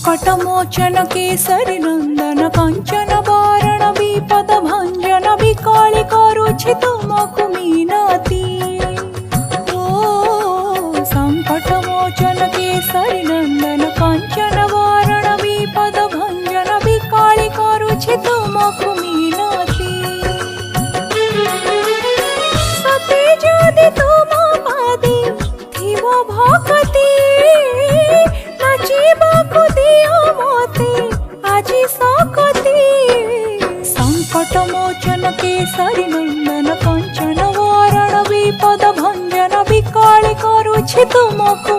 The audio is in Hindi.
संकटमोचन केसरी नंदन कंचन वारण विपद भंजन विकली करुछि तुमको मिनती। ओ संकटमोचन केसरी नंदन कंचन वारण विपद भंजन विकली करुछि तुमको मिनती। सते जदि तुम पादे थिव भक्ति नाचिबाकु दियो मोते आजि सकती। संकटमोचन केसरी नंदन कंचन वारण विपद भंजन विकली करुछि तुमको